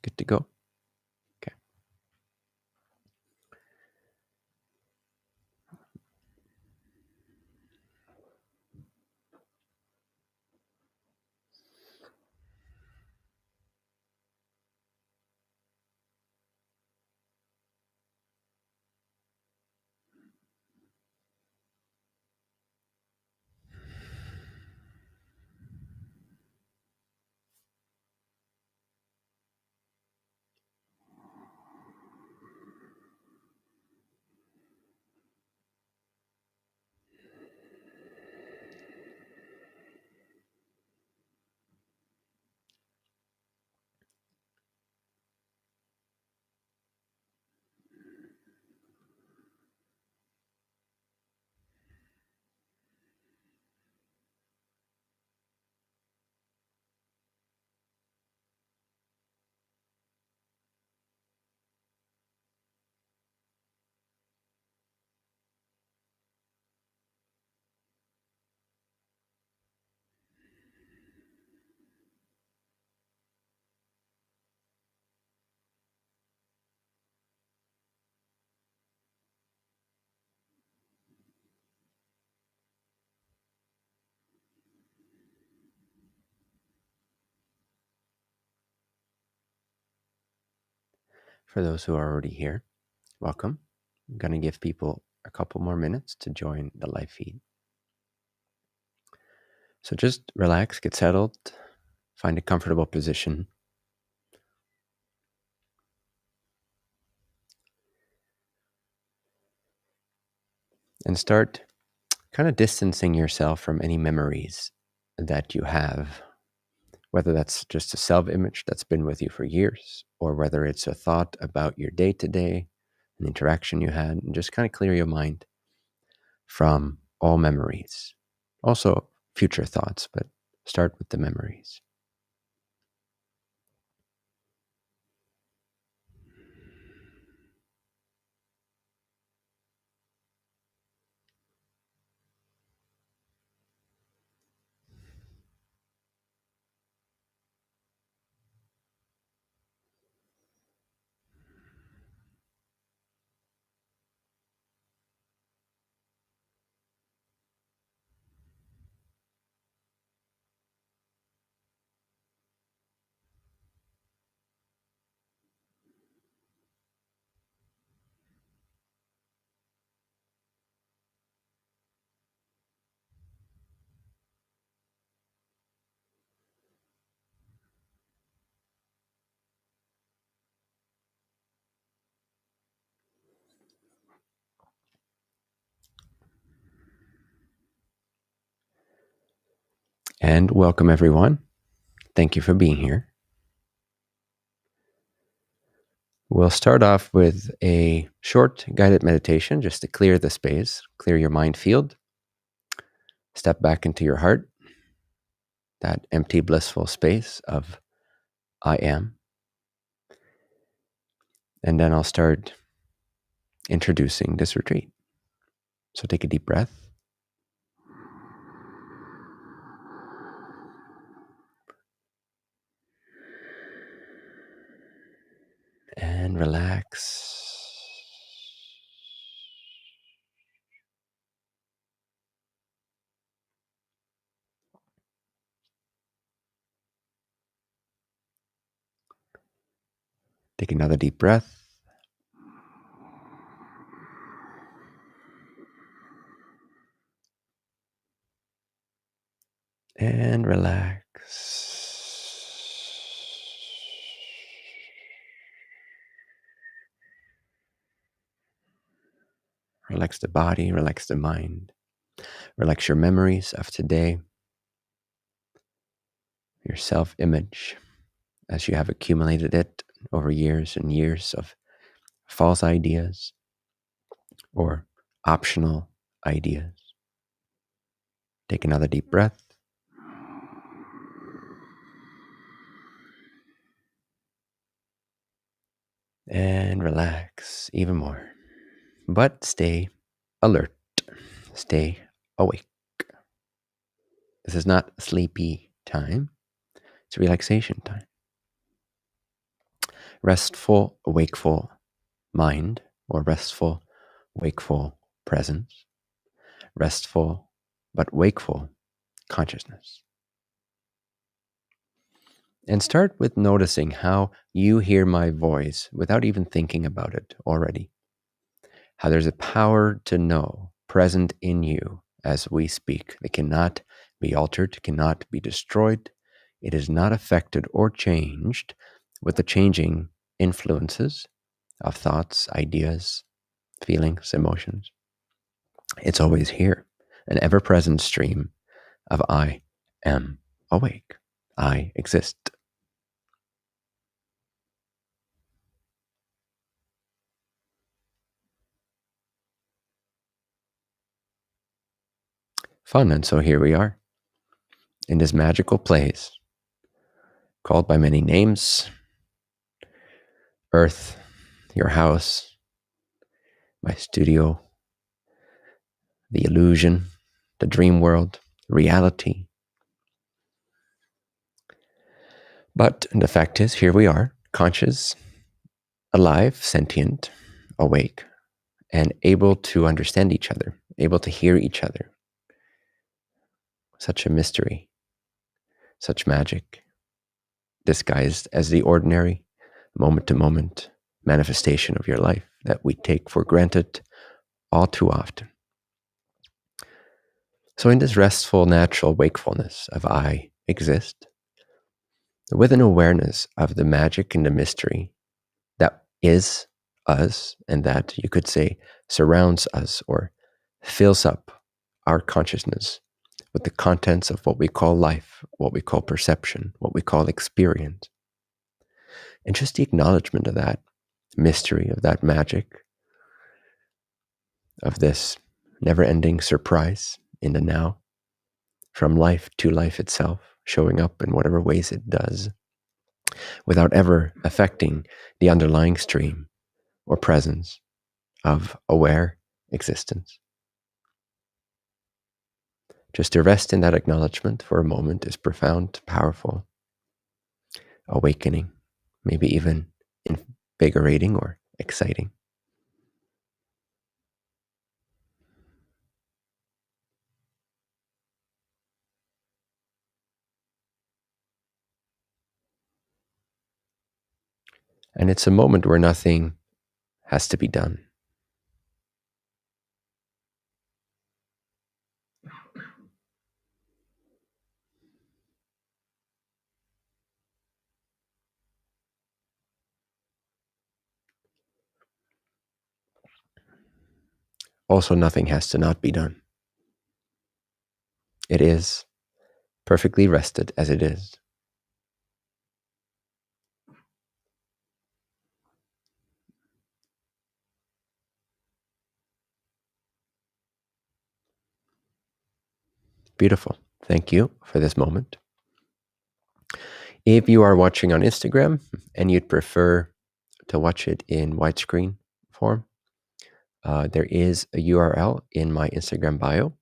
Good to go? Okay. For those who are already here, welcome. I'm going to give people a couple more minutes to join the live feed. So just relax, get settled, find a comfortable position. And start kind of distancing yourself from any memories that you have, whether that's just a self-image that's been with you for years, or whether it's a thought about your day-to-day, an interaction you had, and just kind of clear your mind from all memories. Also future thoughts, but start with the memories. And welcome everyone. Thank you for being here. We'll start off with a short guided meditation just to clear the space, clear your mind field. Step back into your heart, that empty, blissful space of I am. And then I'll start introducing this retreat. So take a deep breath. And relax. Take another deep breath. And relax. Relax the body, relax the mind. Relax your memories of today, your self-image, as you have accumulated it over years and years of false ideas or optional ideas. Take another deep breath. And relax even more. But stay alert. Stay awake. This is not sleepy time. It's relaxation time. restful, wakeful mind, or restful, wakeful presence, restful but wakeful consciousness. And start with noticing how you hear my voice without even thinking about it already. How there's a power to know present in you as we speak. It cannot be altered, cannot be destroyed. It is not affected or changed with the changing influences of thoughts, ideas, feelings, emotions. It's always here, an ever-present stream of I am awake. I exist. Fun. And so here we are in this magical place called by many names: Earth, your house, my studio, the illusion, the dream world, reality. But the fact is, here we are, conscious, alive, sentient, awake, and able to understand each other, able to hear each other. Such a mystery, such magic, disguised as the ordinary, moment-to-moment manifestation of your life that we take for granted all too often. So in this restful, natural wakefulness of I exist, with an awareness of the magic and the mystery that is us, and that you could say surrounds us or fills up our consciousness with the contents of what we call life, what we call perception, what we call experience. And just the acknowledgement of that mystery, of that magic, of this never-ending surprise in the now, from life to life itself, showing up in whatever ways it does, without ever affecting the underlying stream or presence of aware existence. Just to rest in that acknowledgement for a moment is profound, powerful, awakening, maybe even invigorating or exciting. And it's a moment where nothing has to be done. Also, nothing has to not be done. It is perfectly rested as it is. Beautiful. Thank you for this moment. If you are watching on Instagram and you'd prefer to watch it in widescreen form, there is a URL in my Instagram bio.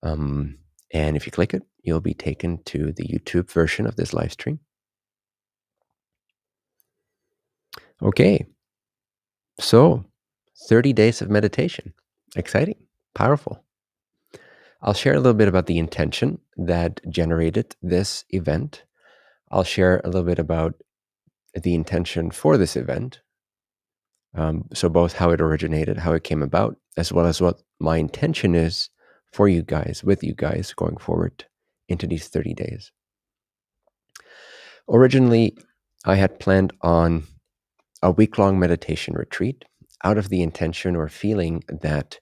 And if you click it, you'll be taken to the YouTube version of this live stream. Okay, so 30 days of meditation. Exciting, powerful. I'll share a little bit about the intention that generated this event. I'll share a little bit about the intention for this event. So both how it originated, how it came about, as well as what my intention is for you guys, with you guys going forward into these 30 days. Originally, I had planned on a week-long meditation retreat out of the intention or feeling that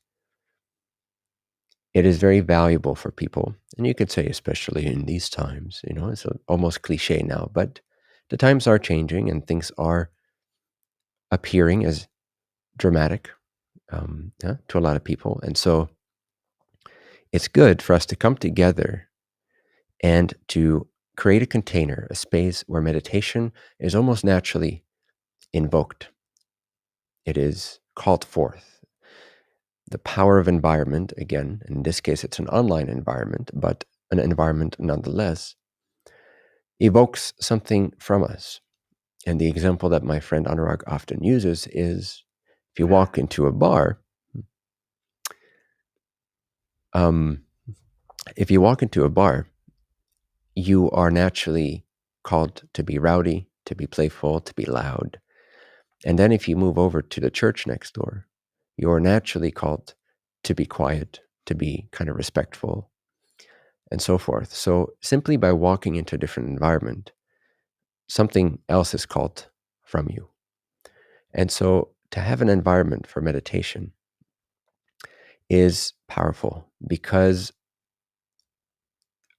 it is very valuable for people. And you could say, especially in these times, it's almost cliche now, but the times are changing and things are appearing as dramatic to a lot of people. And so it's good for us to come together and to create a container, a space where meditation is almost naturally invoked. It is called forth. The power of environment, again, in this case, it's an online environment, but an environment nonetheless, evokes something from us. And the example that my friend Anurag often uses is if you walk into a bar, um, if you walk into a bar, you are naturally called to be rowdy, to be playful, to be loud. And then if you move over to the church next door, you're naturally called to be quiet, to be kind of respectful, and so forth. So simply by walking into a different environment, something else is called from you. And so to have an environment for meditation is powerful because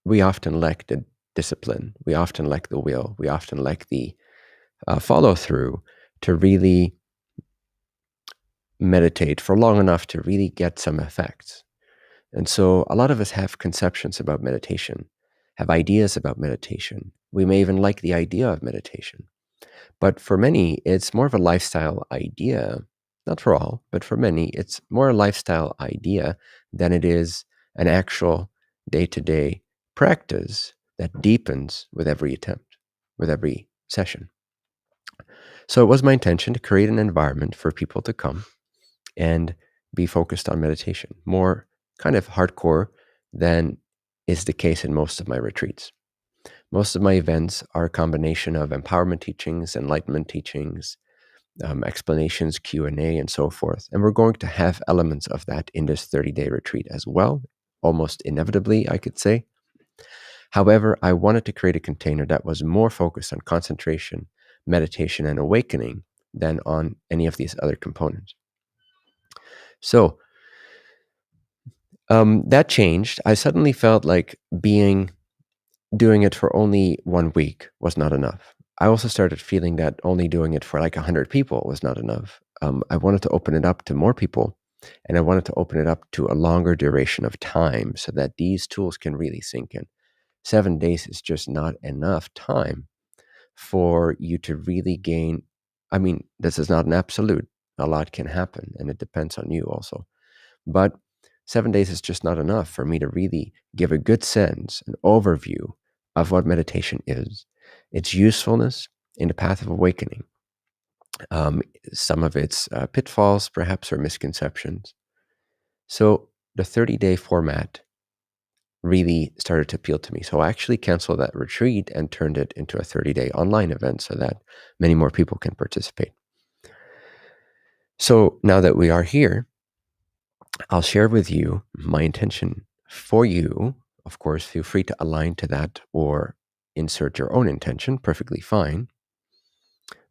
we often lack the discipline, we often lack the will, we often lack the follow through to really meditate for long enough to really get some effects. And so a lot of us have conceptions about meditation, have ideas about meditation. We may even like the idea of meditation. But for many, it's more of a lifestyle idea. Not for all, but for many, it's more a lifestyle idea than it is an actual day-to-day practice that deepens with every attempt, with every session. So it was my intention to create an environment for people to come and be focused on meditation, more kind of hardcore than is the case in most of my retreats. Most of my events are a combination of empowerment teachings, enlightenment teachings, explanations, Q&A, and so forth. And we're going to have elements of that in this 30-day retreat as well, almost inevitably, I could say. However, I wanted to create a container that was more focused on concentration, meditation, and awakening than on any of these other components. So that changed. I suddenly felt like doing it for only 1 week was not enough. I also started feeling that only doing it for like 100 people was not enough. I wanted to open it up to more people, and I wanted to open it up to a longer duration of time so that these tools can really sink in. 7 days is just not enough time for you to really gain. I mean, this is not an absolute. A lot can happen, and it depends on you also. But 7 days is just not enough for me to really give a good sense, an overview of what meditation is, its usefulness in the path of awakening, some of its pitfalls, perhaps, or misconceptions. So the 30-day format really started to appeal to me. So I actually canceled that retreat and turned it into a 30-day online event so that many more people can participate. So now that we are here, I'll share with you my intention for you. Of course, feel free to align to that or insert your own intention, perfectly fine.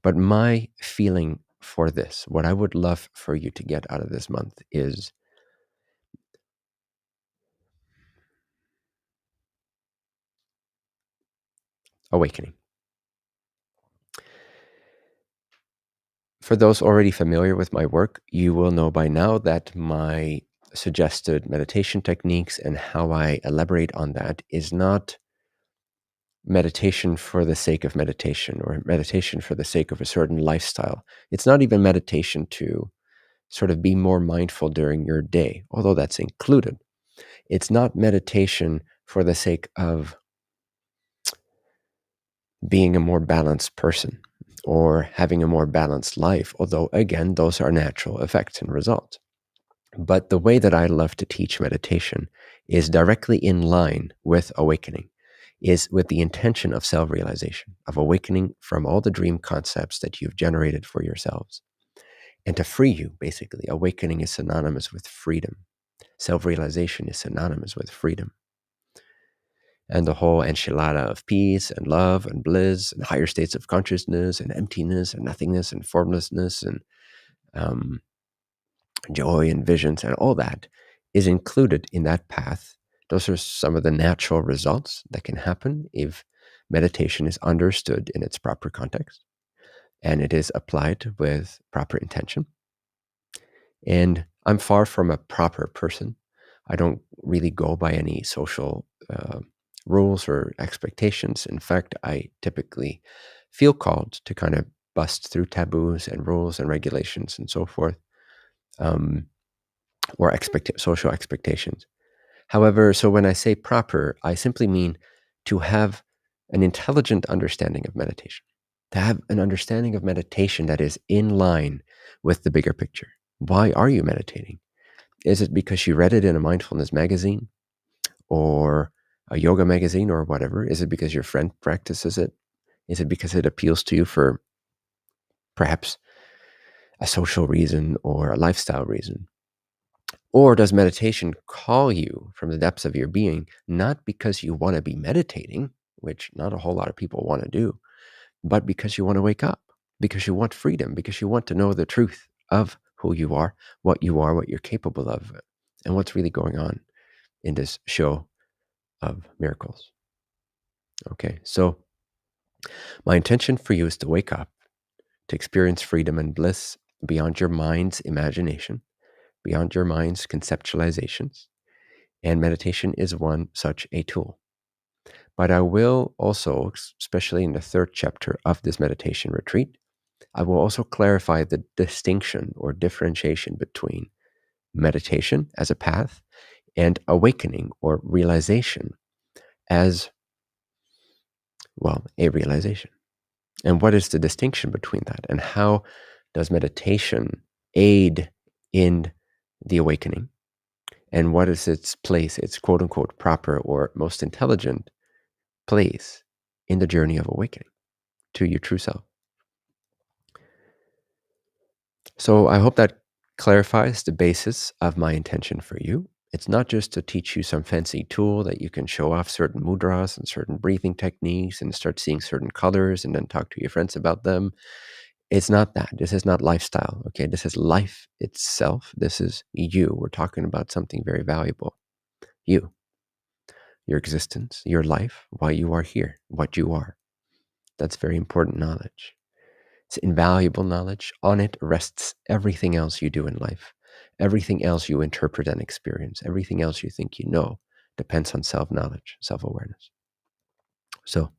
But my feeling for this, what I would love for you to get out of this month is awakening. For those already familiar with my work, you will know by now that my suggested meditation techniques and how I elaborate on that is not meditation for the sake of meditation or meditation for the sake of a certain lifestyle. It's not even meditation to sort of be more mindful during your day, although that's included. It's not meditation for the sake of being a more balanced person or having a more balanced life, although again, those are natural effects and results. But the way that I love to teach meditation is directly in line with awakening, is with the intention of self-realization, of awakening from all the dream concepts that you've generated for yourselves. And to free you, basically. Awakening is synonymous with freedom. Self-realization is synonymous with freedom. And the whole enchilada of peace and love and bliss and higher states of consciousness and emptiness and nothingness and formlessness and joy and visions and all that is included in that path. Those are some of the natural results that can happen if meditation is understood in its proper context and it is applied with proper intention. And I'm far from a proper person. I don't really go by any social rules or expectations. In fact, I typically feel called to kind of bust through taboos and rules and regulations and so forth, or social expectations. However, so when I say proper, I simply mean to have an intelligent understanding of meditation. to have an understanding of meditation that is in line with the bigger picture. Why are you meditating? Is it because you read it in a mindfulness magazine or a yoga magazine or whatever? Is it because your friend practices it? Is it because it appeals to you for perhaps a social reason or a lifestyle reason? Or does meditation call you from the depths of your being, not because you want to be meditating, which not a whole lot of people want to do, but because you want to wake up, because you want freedom, because you want to know the truth of who you are, what you're capable of, and what's really going on in this show of miracles. Okay, so my intention for you is to wake up, to experience freedom and bliss beyond your mind's imagination, beyond your mind's conceptualizations. And meditation is one such a tool. But I will also, especially in the third chapter of this meditation retreat, I will also clarify the distinction or differentiation between meditation as a path and awakening or realization as, well, a realization. And what is the distinction between that? And how does meditation aid in the awakening? And what is its place, its quote unquote proper or most intelligent place in the journey of awakening to your true self? So I hope that clarifies the basis of my intention for you. It's not just to teach you some fancy tool that you can show off certain mudras and certain breathing techniques and start seeing certain colors and then talk to your friends about them. It's not that. This is not lifestyle. Okay. This is life itself. This is you. We're talking about something very valuable. You, your existence, your life, why you are here, what you are. That's very important knowledge. It's invaluable knowledge. On it rests everything else you do in life. Everything else you interpret and experience, everything else you think you know depends on self-knowledge, self-awareness. So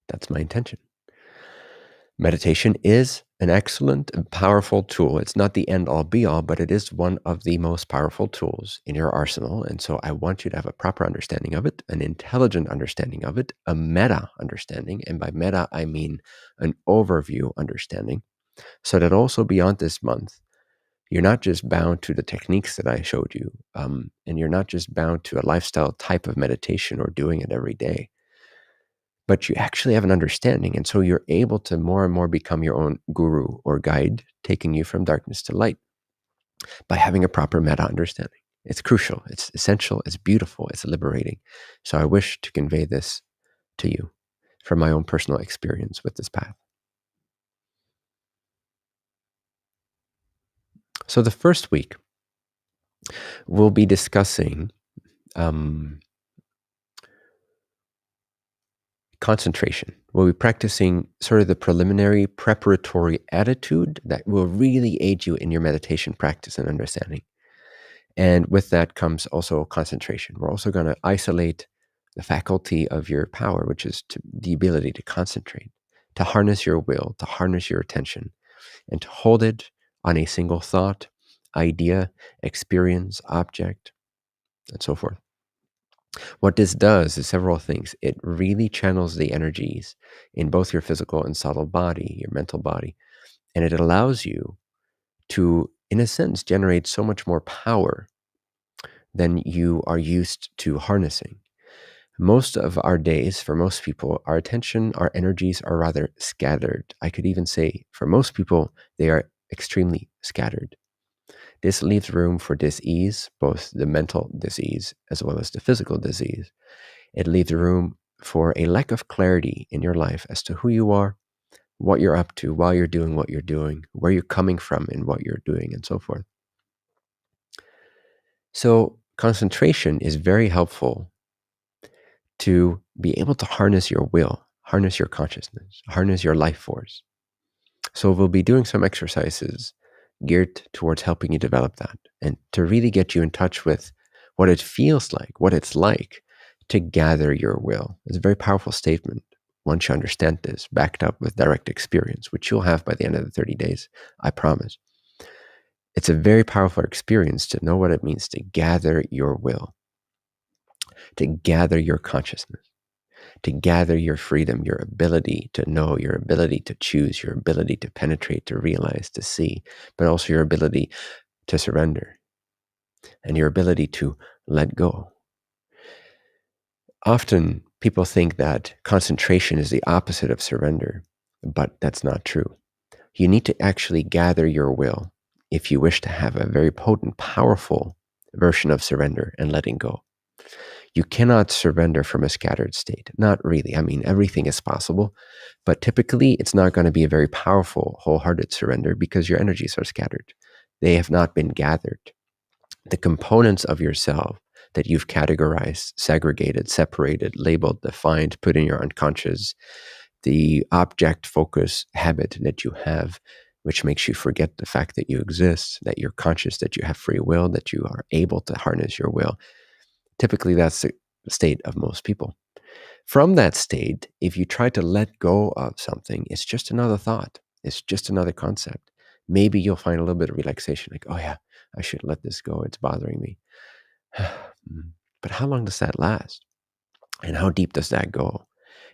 that's my intention. Meditation is an excellent and powerful tool. It's not the end all be all, but it is one of the most powerful tools in your arsenal. And so I want you to have a proper understanding of it, an intelligent understanding of it, a meta understanding. And by meta, I mean an overview understanding, so that also beyond this month, you're not just bound to the techniques that I showed you, and you're not just bound to a lifestyle type of meditation or doing it every day, but you actually have an understanding. And so you're able to more and more become your own guru or guide, taking you from darkness to light by having a proper meta understanding. It's crucial, it's essential, it's beautiful, it's liberating. So I wish to convey this to you from my own personal experience with this path. So the first week, we'll be discussing concentration. We'll be practicing sort of the preliminary preparatory attitude that will really aid you in your meditation practice and understanding. And with that comes also concentration. We're also going to isolate the faculty of your power, which is the ability to concentrate, to harness your will, to harness your attention, and to hold it on a single thought, idea, experience, object, and so forth. What this does is several things. It really channels the energies in both your physical and subtle body, your mental body, and it allows you to, in a sense, generate so much more power than you are used to harnessing. Most of our days, for most people, our attention, our energies are rather scattered. I could even say, for most people, they are extremely scattered. This leaves room for dis-ease, both the mental dis-ease as well as the physical dis-ease. It leaves room for a lack of clarity in your life as to who you are, what you're up to, while you're doing what you're doing, where you're coming from in what you're doing, and so forth. So concentration is very helpful to be able to harness your will, harness your consciousness, harness your life force. So we'll be doing some exercises geared towards helping you develop that and to really get you in touch with what it feels like, what it's like to gather your will. It's a very powerful statement once you understand this, backed up with direct experience, which you'll have by the end of the 30 days, I promise. It's a very powerful experience to know what it means to gather your will, to gather your consciousness, to gather your freedom, your ability to know, your ability to choose, your ability to penetrate, to realize, to see, but also your ability to surrender and your ability to let go. Often people think that concentration is the opposite of surrender, but that's not true. You need to actually gather your will if you wish to have a very potent, powerful version of surrender and letting go. You cannot surrender from a scattered state. Not really. I mean, everything is possible, but typically it's not going to be a very powerful, wholehearted surrender because your energies are scattered. They have not been gathered. The components of yourself that you've categorized, segregated, separated, labeled, defined, put in your unconscious, the object focus habit that you have, which makes you forget the fact that you exist, that you're conscious, that you have free will, that you are able to harness your will. Typically, that's the state of most people. From that state, if you try to let go of something, it's just another thought. It's just another concept. Maybe you'll find a little bit of relaxation, like, oh yeah, I should let this go. It's bothering me. But how long does that last? And how deep does that go?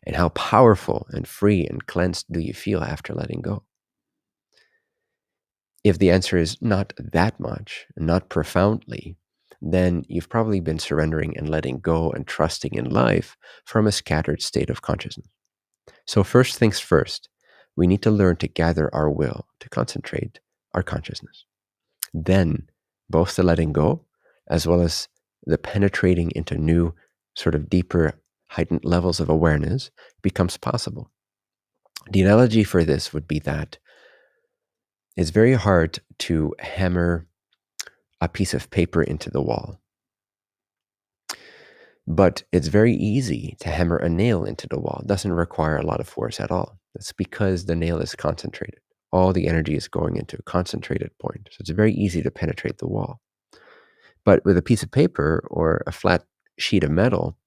And how powerful and free and cleansed do you feel after letting go? If the answer is not that much, not profoundly, then you've probably been surrendering and letting go and trusting in life from a scattered state of consciousness. So first things first, we need to learn to gather our will, to concentrate our consciousness. Then both the letting go as well as the penetrating into new, sort of deeper, heightened levels of awareness becomes possible. The analogy for this would be that it's very hard to hammer a piece of paper into the wall, but it's very easy to hammer a nail into the wall. It doesn't require a lot of force at all. That's because the nail is concentrated. All the energy is going into a concentrated point. So it's very easy to penetrate the wall. But with a piece of paper or a flat sheet of metal,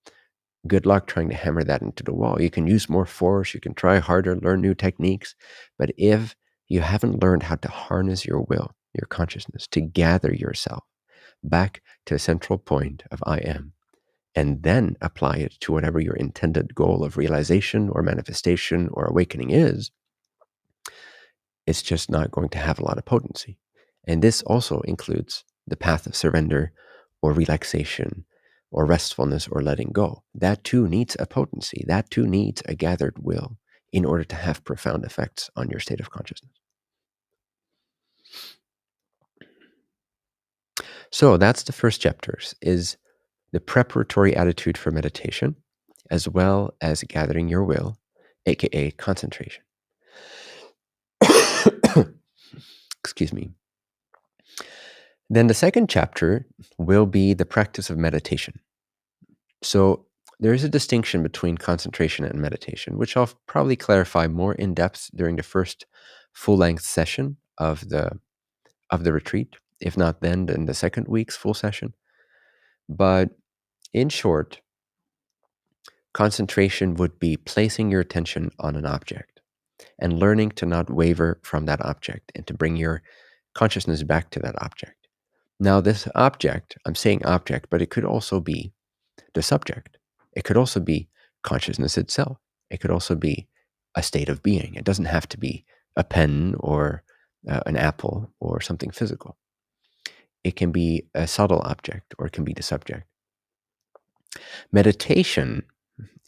good luck trying to hammer that into the wall. You can use more force, you can try harder, learn new techniques. But if you haven't learned how to harness your will, your consciousness, to gather yourself back to a central point of I am, and then apply it to whatever your intended goal of realization or manifestation or awakening is, it's just not going to have a lot of potency. And this also includes the path of surrender or relaxation or restfulness or letting go. That too needs a potency. That too needs a gathered will in order to have profound effects on your state of consciousness. So that's the first chapter, is the preparatory attitude for meditation, as well as gathering your will, aka concentration. Excuse me. Then the second chapter will be the practice of meditation. So there is a distinction between concentration and meditation, which I'll probably clarify more in depth during the first full-length session of the retreat. If not then the second week's full session. But in short, concentration would be placing your attention on an object and learning to not waver from that object and to bring your consciousness back to that object. Now, this object, I'm saying object, but it could also be the subject. It could also be consciousness itself. It could also be a state of being. It doesn't have to be a pen or an apple or something physical. It can be a subtle object or it can be the subject. Meditation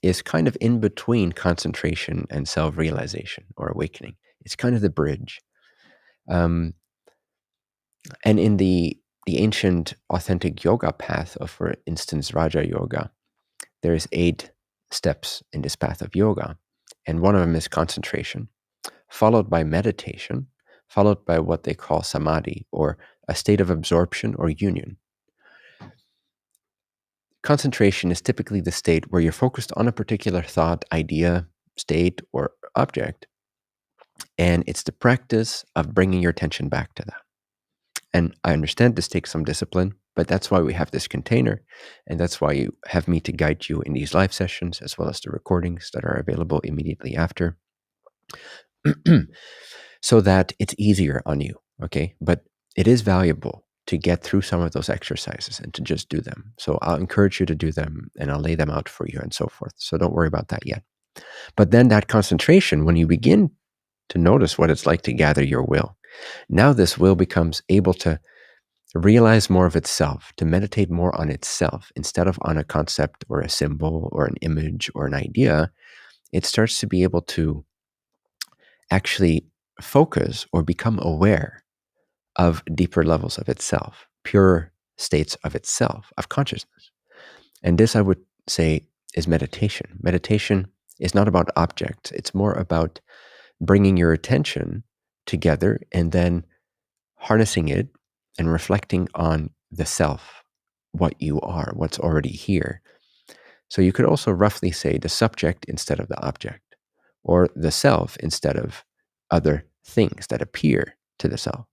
is kind of in between concentration and self-realization or awakening. It's kind of the bridge. And in the ancient authentic yoga path of, for instance, Raja Yoga, there's 8 steps in this path of yoga. And one of them is concentration, followed by meditation, followed by what they call samadhi, or a state of absorption or union. Concentration is typically the state where you're focused on a particular thought, idea, state, or object. And it's the practice of bringing your attention back to that. And I understand this takes some discipline, but that's why we have this container. And that's why you have me to guide you in these live sessions, as well as the recordings that are available immediately after, so that it's easier on you, okay? But it is valuable to get through some of those exercises and to just do them. So I'll encourage you to do them and I'll lay them out for you and so forth. So don't worry about that yet. But then that concentration, when you begin to notice what it's like to gather your will, now this will becomes able to realize more of itself, to meditate more on itself instead of on a concept or a symbol or an image or an idea. It starts to be able to actually focus or become aware of deeper levels of itself, pure states of itself, of consciousness. And this, I would say, is meditation. Meditation is not about objects. It's more about bringing your attention together and then harnessing it and reflecting on the self, what you are, what's already here. So you could also roughly say the subject instead of the object, or the self instead of other things that appear to the self.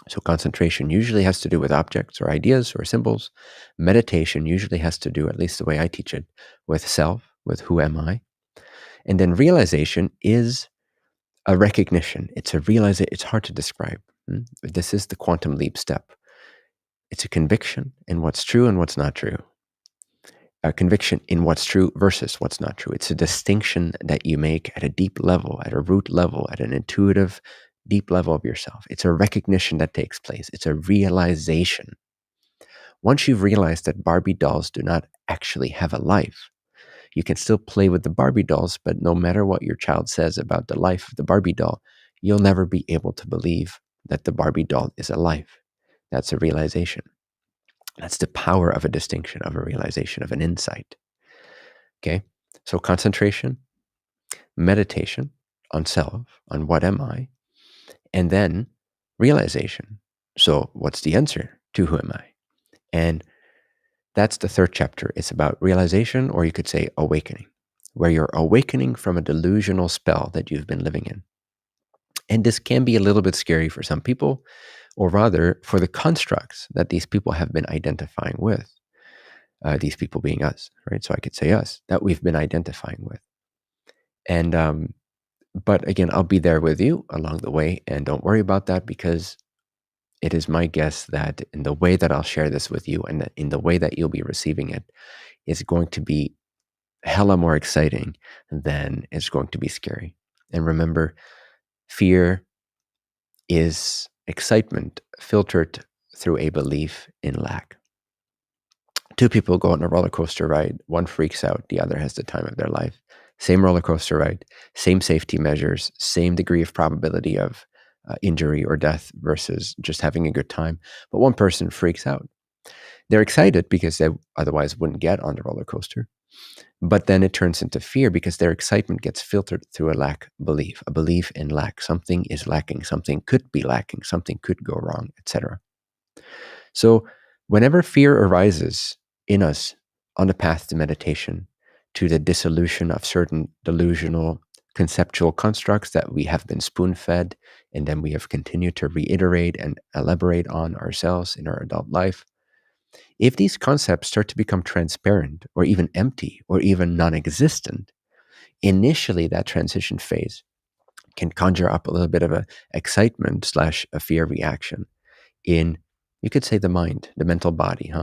So concentration usually has to do with objects or ideas or symbols. Meditation usually has to do, at least the way I teach it, with self, with who am I. And then realization is a recognition. It's a realization. It's hard to describe. This is the quantum leap step. It's a conviction in what's true and what's not true. A conviction in what's true versus what's not true. It's a distinction that you make at a deep level, at a root level, at an intuitive, deep level of yourself. It's a recognition that takes place. It's a realization. Once you've realized that Barbie dolls do not actually have a life, you can still play with the Barbie dolls, but no matter what your child says about the life of the Barbie doll, you'll never be able to believe that the Barbie doll is a life. That's a realization. That's the power of a distinction, of a realization, of an insight. Okay? So concentration, meditation on self, on what am I, and then realization. So what's the answer to who am I? And that's the third chapter. It's about realization, or you could say awakening, where you're awakening from a delusional spell that you've been living in. And this can be a little bit scary for some people, or rather for the constructs that these people have been identifying with. These people being us, right? So I could say us, that we've been identifying with. And, but again, I'll be there with you along the way, and don't worry about that, because it is my guess that in the way that I'll share this with you and in the way that you'll be receiving it is going to be hella more exciting than it's going to be scary. And remember, fear is excitement filtered through a belief in lack. Two people go on a roller coaster ride. One freaks out. The other has the time of their life. Same roller coaster ride, same safety measures, same degree of probability of injury or death versus just having a good time. But one person freaks out. They're excited because they otherwise wouldn't get on the roller coaster. But then it turns into fear because their excitement gets filtered through a belief in lack. Something is lacking. Something could be lacking. Something could go wrong, etc. So whenever fear arises in us on the path to meditation, to the dissolution of certain delusional conceptual constructs that we have been spoon-fed and then we have continued to reiterate and elaborate on ourselves in our adult life, if these concepts start to become transparent or even empty or even non-existent, initially that transition phase can conjure up a little bit of a excitement / a fear reaction in, you could say, the mind, the mental body,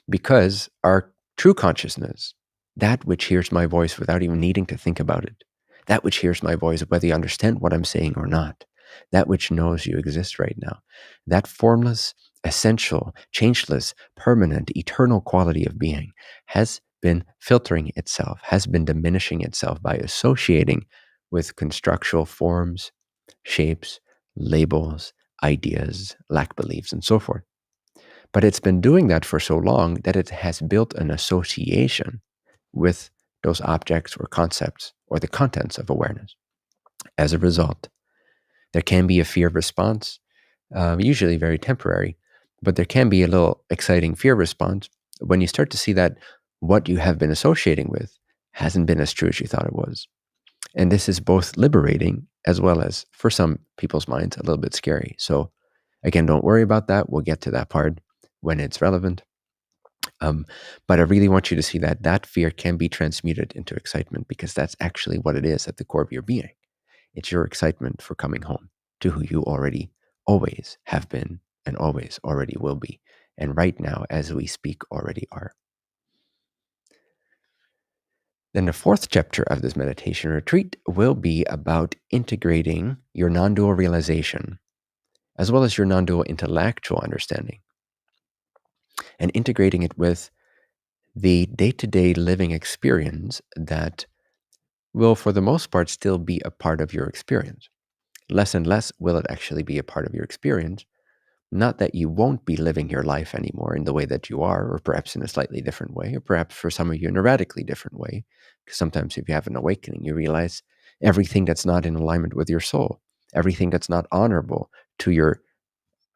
because our true consciousness, that which hears my voice without even needing to think about it, that which hears my voice whether you understand what I'm saying or not, that which knows you exist right now, that formless, essential, changeless, permanent, eternal quality of being has been filtering itself, has been diminishing itself by associating with constructual forms, shapes, labels, ideas, lack beliefs, and so forth. But it's been doing that for so long that it has built an association with those objects or concepts or the contents of awareness. As a result, there can be a fear response, usually very temporary, but there can be a little exciting fear response when you start to see that what you have been associating with hasn't been as true as you thought it was. And this is both liberating as well as, for some people's minds, a little bit scary. So again, don't worry about that. We'll get to that part when it's relevant. But I really want you to see that that fear can be transmuted into excitement, because that's actually what it is at the core of your being. It's your excitement for coming home to who you already always have been and always already will be. And right now, as we speak, already are. Then the fourth chapter of this meditation retreat will be about integrating your non-dual realization, as well as your non-dual intellectual understanding, and integrating it with the day-to-day living experience that will, for the most part, still be a part of your experience. Less and less will it actually be a part of your experience. Not that you won't be living your life anymore in the way that you are, or perhaps in a slightly different way, or perhaps for some of you in a radically different way. Because sometimes if you have an awakening, you realize everything that's not in alignment with your soul, everything that's not honorable to your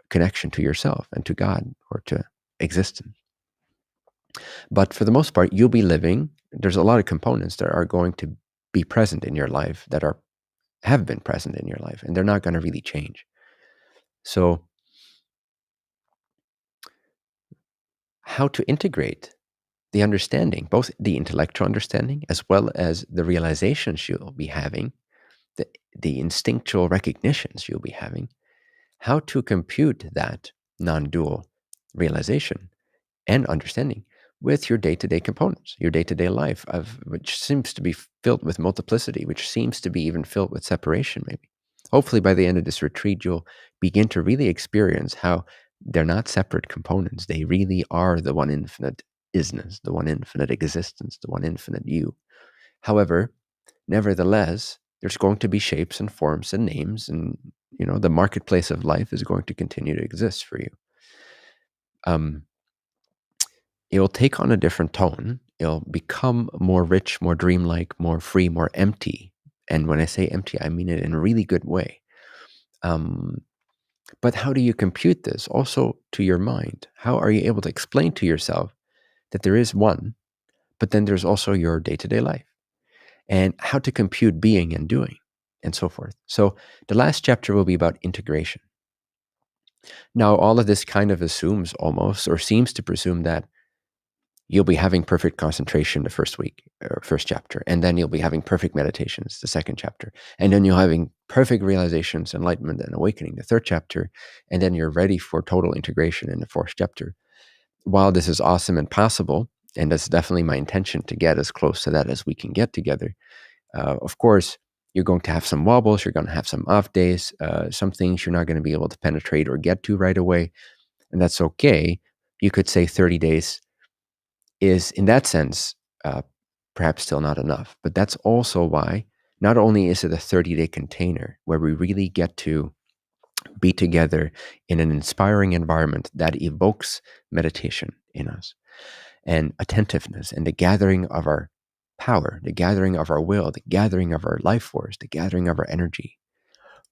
connection to yourself and to God or to existence. But for the most part, you'll be living. There's a lot of components that are going to be present in your life that have been present in your life, and they're not going to really change. So how to integrate the understanding, both the intellectual understanding as well as the realizations you'll be having, the instinctual recognitions you'll be having, how to compute that non-dual realization and understanding with your day-to-day components, your day-to-day life, which seems to be filled with multiplicity, which seems to be even filled with separation, maybe. Hopefully by the end of this retreat, you'll begin to really experience how they're not separate components. They really are the one infinite isness, the one infinite existence, the one infinite you. However, nevertheless, there's going to be shapes and forms and names, and the marketplace of life is going to continue to exist for you. It'll take on a different tone. It'll become more rich, more dreamlike, more free, more empty. And when I say empty, I mean it in a really good way. But how do you compute this also to your mind? How are you able to explain to yourself that there is one, but then there's also your day-to-day life? And how to compute being and doing and so forth. So the last chapter will be about integration. Now, all of this kind of assumes almost, or seems to presume, that you'll be having perfect concentration the first week or first chapter, and then you'll be having perfect meditations the second chapter, and then you'll having perfect realizations, enlightenment, and awakening the third chapter, and then you're ready for total integration in the fourth chapter. While this is awesome and possible, and that's definitely my intention to get as close to that as we can get together, of course, you're going to have some wobbles, you're going to have some off days, some things you're not going to be able to penetrate or get to right away, and that's okay. You could say 30 days is, in that sense, perhaps still not enough. But that's also why not only is it a 30-day container where we really get to be together in an inspiring environment that evokes meditation in us and attentiveness and the gathering of our power, the gathering of our will, the gathering of our life force, the gathering of our energy.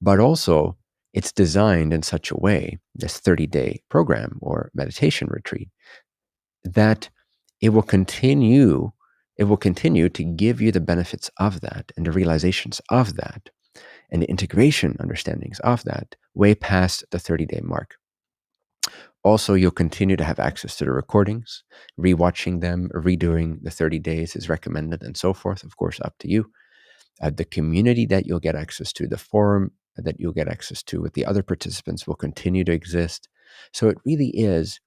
But also, it's designed in such a way, this 30-day program or meditation retreat, that it will continue to give you the benefits of that and the realizations of that and the integration understandings of that way past the 30-day mark. Also, you'll continue to have access to the recordings. Rewatching them, redoing the 30 days is recommended, and so forth, of course, up to you. The community that you'll get access to, the forum that you'll get access to with the other participants will continue to exist. So it really is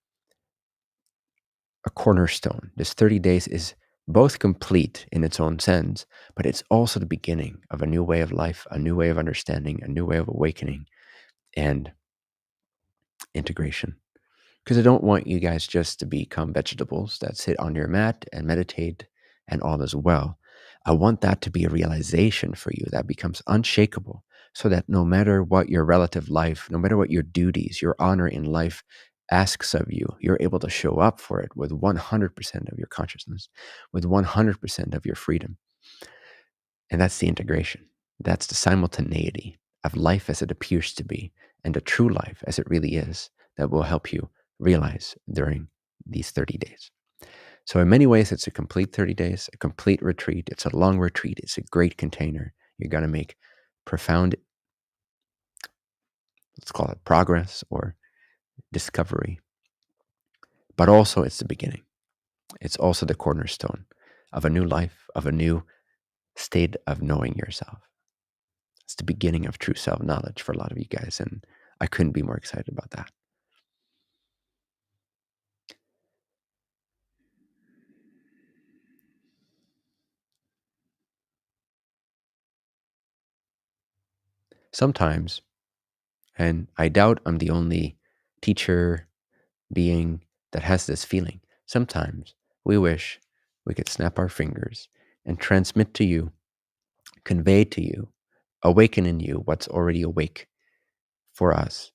a cornerstone. This 30 days is both complete in its own sense, but it's also the beginning of a new way of life, a new way of understanding, a new way of awakening and integration. Because I don't want you guys just to become vegetables that sit on your mat and meditate and all is well. I want that to be a realization for you that becomes unshakable, so that no matter what your relative life, no matter what your duties, your honor in life asks of you, you're able to show up for it with 100% of your consciousness, with 100% of your freedom. And that's the integration. That's the simultaneity of life as it appears to be and the true life as it really is that will help you realize during these 30 days. So in many ways, it's a complete 30 days, a complete retreat. It's a long retreat. It's a great container. You're going to make profound, let's call it progress or discovery. But also it's the beginning. It's also the cornerstone of a new life, of a new state of knowing yourself. It's the beginning of true self-knowledge for a lot of you guys. And I couldn't be more excited about that. sometimes, and I doubt I'm the only teacher being that has this feeling, sometimes we wish we could snap our fingers and transmit to you, convey to you, awaken in you what's already awake for us,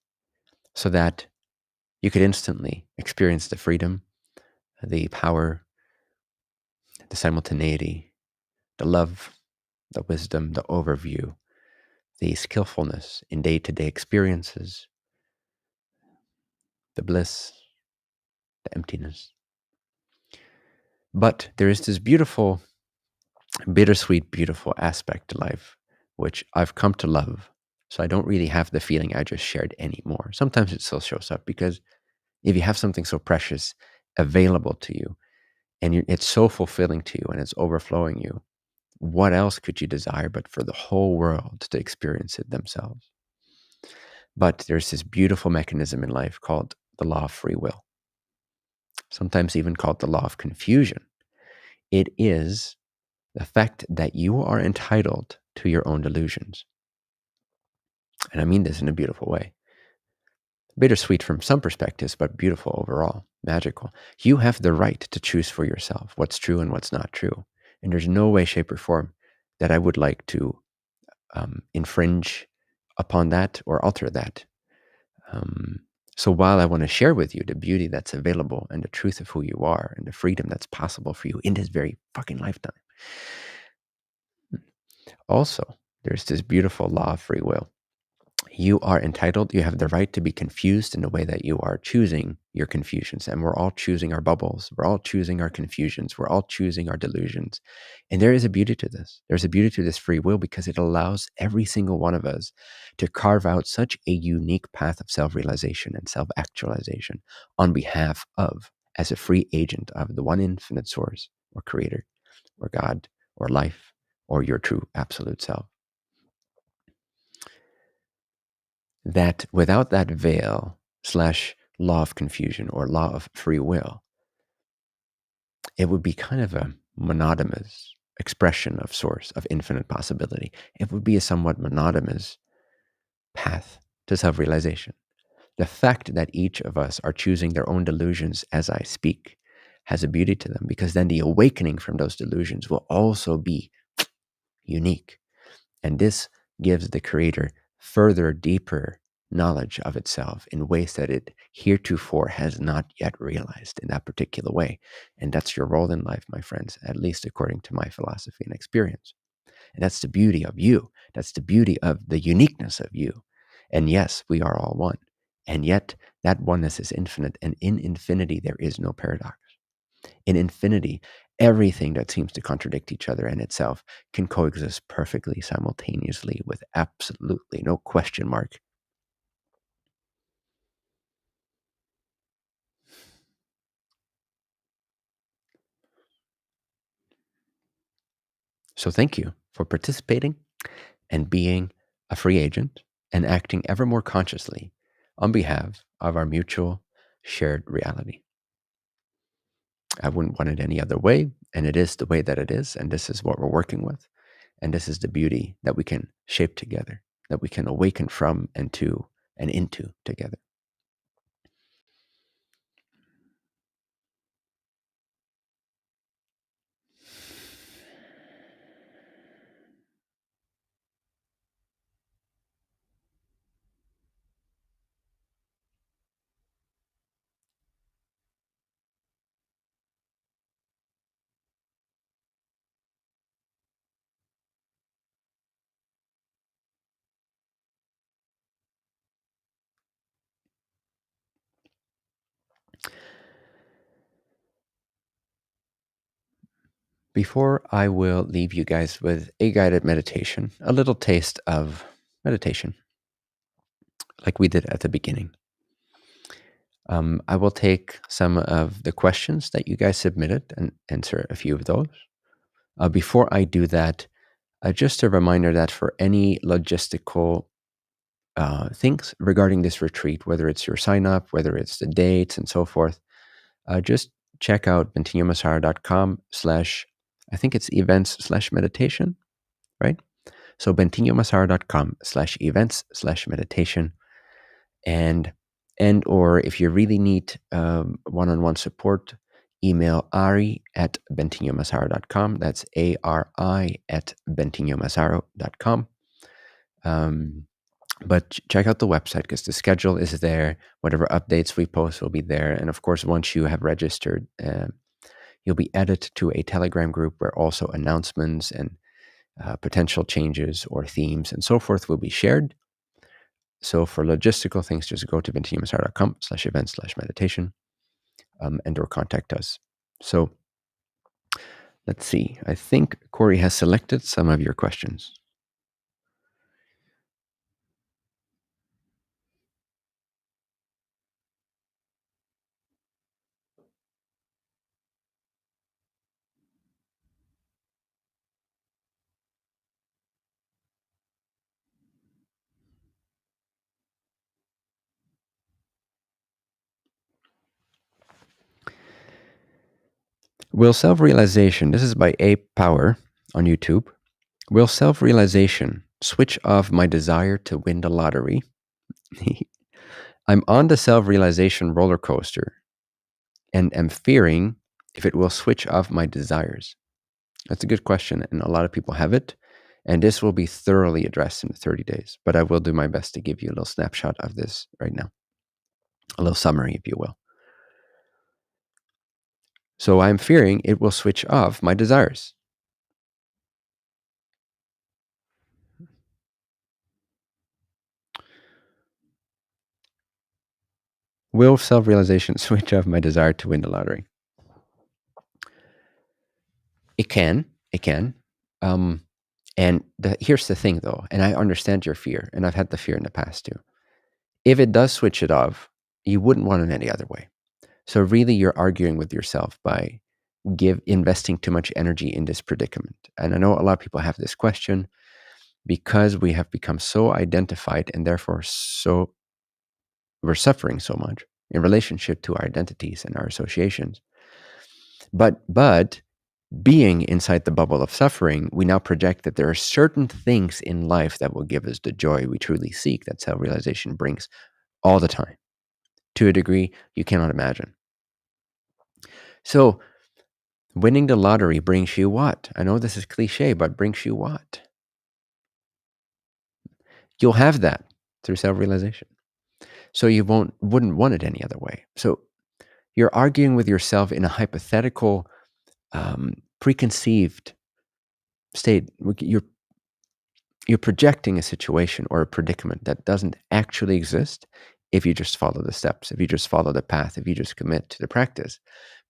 so that you could instantly experience the freedom, the power, the simultaneity, the love, the wisdom, the overview, the skillfulness in day-to-day experiences, the bliss, the emptiness. But there is this beautiful, bittersweet, beautiful aspect to life, which I've come to love. So I don't really have the feeling I just shared anymore. Sometimes it still shows up, because if you have something so precious available to you, and it's so fulfilling to you and it's overflowing you, what else could you desire but for the whole world to experience it themselves? But there's this beautiful mechanism in life called the law of free will, sometimes even called the law of confusion. It is the fact that you are entitled to your own delusions. And I mean this in a beautiful way. Bittersweet from some perspectives, but beautiful overall, magical. You have the right to choose for yourself what's true and what's not true. And there's no way, shape, or form that I would like to infringe upon that or alter that. So while I want to share with you the beauty that's available and the truth of who you are and the freedom that's possible for you in this very fucking lifetime, also, there's this beautiful law of free will. You are entitled, you have the right to be confused in the way that you are choosing your confusions. And we're all choosing our bubbles. We're all choosing our confusions. We're all choosing our delusions. And there is a beauty to this. There's a beauty to this free will, because it allows every single one of us to carve out such a unique path of self-realization and self-actualization on behalf of, as a free agent of the one infinite source or creator or God or life or your true absolute self. That without that veil / law of confusion or law of free will, it would be kind of a monogamous expression of source, of infinite possibility. It would be a somewhat monogamous path to self-realization. The fact that each of us are choosing their own delusions as I speak has a beauty to them, because then the awakening from those delusions will also be unique. And this gives the creator further, deeper knowledge of itself in ways that it heretofore has not yet realized in that particular way. And that's your role in life, my friends, at least according to my philosophy and experience. And that's the beauty of you. That's the beauty of the uniqueness of you. And yes, we are all one. And yet that oneness is infinite. And in infinity, there is no paradox. In infinity, everything that seems to contradict each other and itself can coexist perfectly simultaneously with absolutely no question mark. So thank you for participating and being a free agent and acting ever more consciously on behalf of our mutual shared reality. I wouldn't want it any other way, and it is the way that it is, and this is what we're working with, and this is the beauty that we can shape together, that we can awaken from and to and into together. Before I will leave you guys with a guided meditation, a little taste of meditation, like we did at the beginning. I will take some of the questions that you guys submitted and answer a few of those. Before I do that, just a reminder that for any logistical things regarding this retreat, whether it's your sign up, whether it's the dates and so forth, just check out bentinhomassaro.com / I think it's events / meditation, right? So bentinhomassaro.com/events/meditation. And or if you really need one-on-one support, email ari@bentinhomassaro.com. That's ARI@bentinhomassaro.com. But check out the website because the schedule is there. Whatever updates we post will be there. And of course, once you have registered, you'll be added to a Telegram group where also announcements and potential changes or themes and so forth will be shared. So for logistical things, just go to bentinhomassaro.com/events/meditation and or contact us. So let's see. I think Corey has selected some of your questions. Will self-realization, this is by A Power on YouTube, will self-realization switch off my desire to win the lottery? I'm on the self-realization roller coaster and am fearing if it will switch off my desires. That's a good question, and a lot of people have it. And this will be thoroughly addressed in 30 days. But I will do my best to give you a little snapshot of this right now, a little summary, if you will. So I'm fearing it will switch off my desires. Will self-realization switch off my desire to win the lottery? It can. It can. And here's the thing, though, and I understand your fear, and I've had the fear in the past too. If it does switch it off, you wouldn't want it any other way. So really, you're arguing with yourself by investing too much energy in this predicament. And I know a lot of people have this question because we have become so identified and therefore we're suffering so much in relationship to our identities and our associations. But being inside the bubble of suffering, we now project that there are certain things in life that will give us the joy we truly seek, that self-realization brings all the time, to a degree you cannot imagine. So winning the lottery brings you what? I know this is cliche, but brings you what? You'll have that through self-realization. So you wouldn't want it any other way. So you're arguing with yourself in a hypothetical, preconceived state. You're projecting a situation or a predicament that doesn't actually exist if you just follow the steps, if you just follow the path, if you just commit to the practice.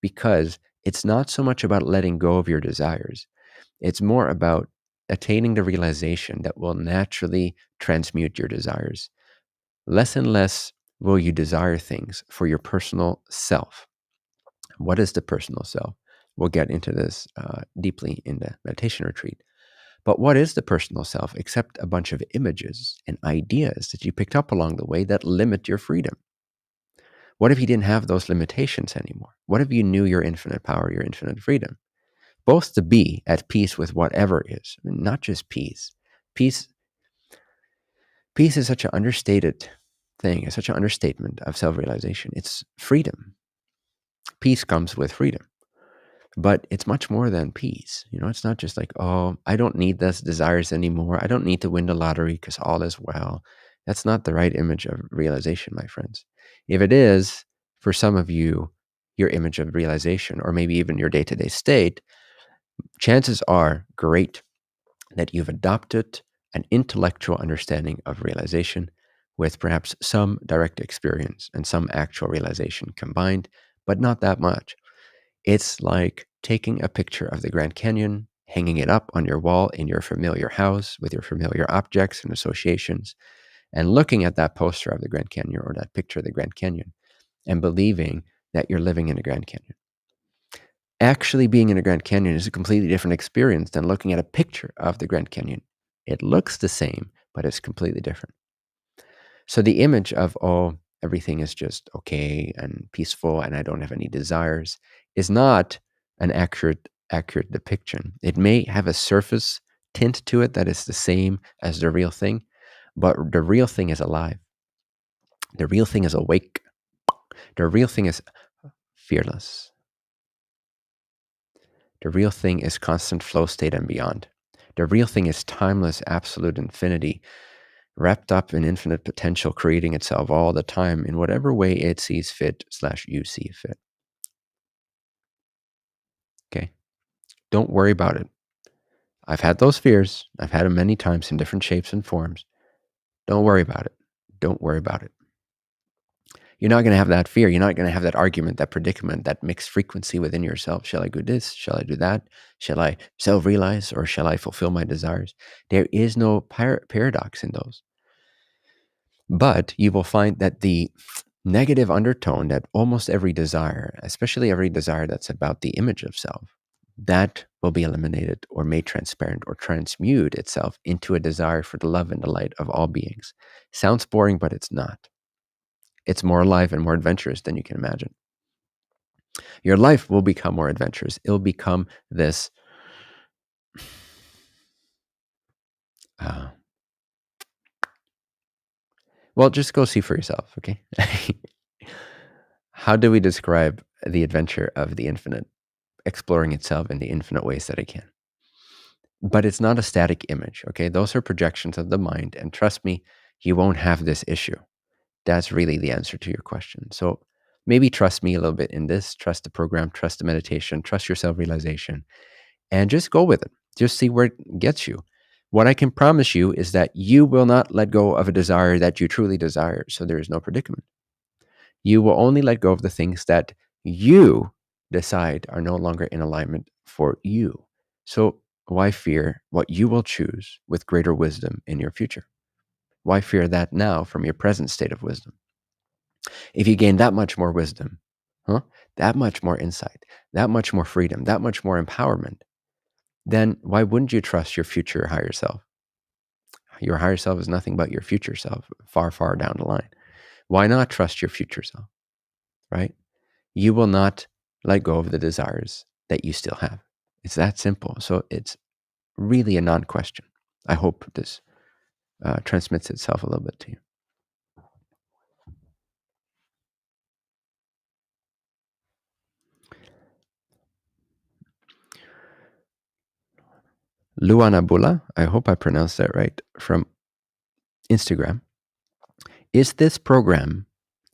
Because it's not so much about letting go of your desires. It's more about attaining the realization that will naturally transmute your desires. Less and less will you desire things for your personal self. What is the personal self? We'll get into this deeply in the meditation retreat. But what is the personal self except a bunch of images and ideas that you picked up along the way that limit your freedom? What if you didn't have those limitations anymore? What if you knew your infinite power, your infinite freedom? Both to be at peace with whatever is, not just peace. Peace is such an understated thing. It's such an understatement of self-realization. It's freedom. Peace comes with freedom. But it's much more than peace. It's not just like, oh, I don't need those desires anymore. I don't need to win the lottery because all is well. That's not the right image of realization, my friends. If it is, for some of you, your image of realization, or maybe even your day-to-day state, chances are great that you've adopted an intellectual understanding of realization with perhaps some direct experience and some actual realization combined, but not that much. It's like taking a picture of the Grand Canyon, hanging it up on your wall in your familiar house with your familiar objects and associations, and looking at that poster of the Grand Canyon or that picture of the Grand Canyon and believing that you're living in a Grand Canyon. Actually being in a Grand Canyon is a completely different experience than looking at a picture of the Grand Canyon. It looks the same, but it's completely different. So the image of, oh, everything is just okay and peaceful and I don't have any desires is not an accurate depiction. It may have a surface tint to it that is the same as the real thing, but the real thing is alive. The real thing is awake. The real thing is fearless. The real thing is constant flow state and beyond. The real thing is timeless, absolute infinity, wrapped up in infinite potential, creating itself all the time in whatever way it sees fit / you see fit. Okay? Don't worry about it. I've had those fears. I've had them many times in different shapes and forms. Don't worry about it. Don't worry about it. You're not going to have that fear. You're not going to have that argument, that predicament, that mixed frequency within yourself. Shall I do this? Shall I do that? Shall I self-realize or shall I fulfill my desires? There is no paradox in those. But you will find that the negative undertone that almost every desire, especially every desire that's about the image of self, that will be eliminated or made transparent or transmute itself into a desire for the love and the light of all beings. Sounds boring, but it's not. It's more alive and more adventurous than you can imagine. Your life will become more adventurous. It'll become this well, just go see for yourself, okay? How do we describe the adventure of the infinite, exploring itself in the infinite ways that it can? But it's not a static image, okay? Those are projections of the mind, and trust me, you won't have this issue. That's really the answer to your question. So maybe trust me a little bit in this, trust the program, trust the meditation, trust your self-realization, and just go with it. Just see where it gets you. What I can promise you is that you will not let go of a desire that you truly desire, so there is no predicament. You will only let go of the things that you decide are no longer in alignment for you. So why fear what you will choose with greater wisdom in your future? Why fear that now from your present state of wisdom? If you gain that much more wisdom, that much more insight, that much more freedom, that much more empowerment, then why wouldn't you trust your future higher self? Your higher self is nothing but your future self, far, far down the line. Why not trust your future self, right? You will not let go of the desires that you still have. It's that simple. So it's really a non-question. I hope this transmits itself a little bit to you. Luana Bula, I hope I pronounced that right, from Instagram. Is this program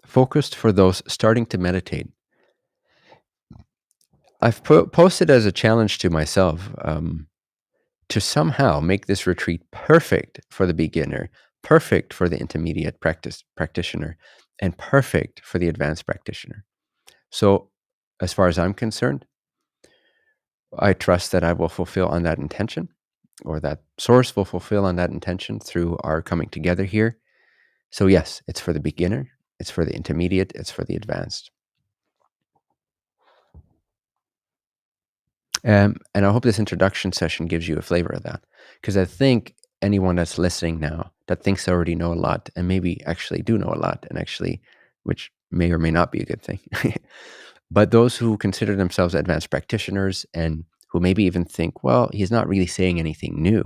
focused for those starting to meditate? I've posted as a challenge to myself to somehow make this retreat perfect for the beginner, perfect for the intermediate practitioner, and perfect for the advanced practitioner. So as far as I'm concerned, I trust that I will fulfill on that intention, or that source will fulfill on that intention through our coming together here. So yes, it's for the beginner, it's for the intermediate, it's for the advanced. And I hope this introduction session gives you a flavor of that, because I think anyone that's listening now that thinks they already know a lot and maybe actually do know a lot, and actually, which may or may not be a good thing, but those who consider themselves advanced practitioners and who maybe even think, well, he's not really saying anything new.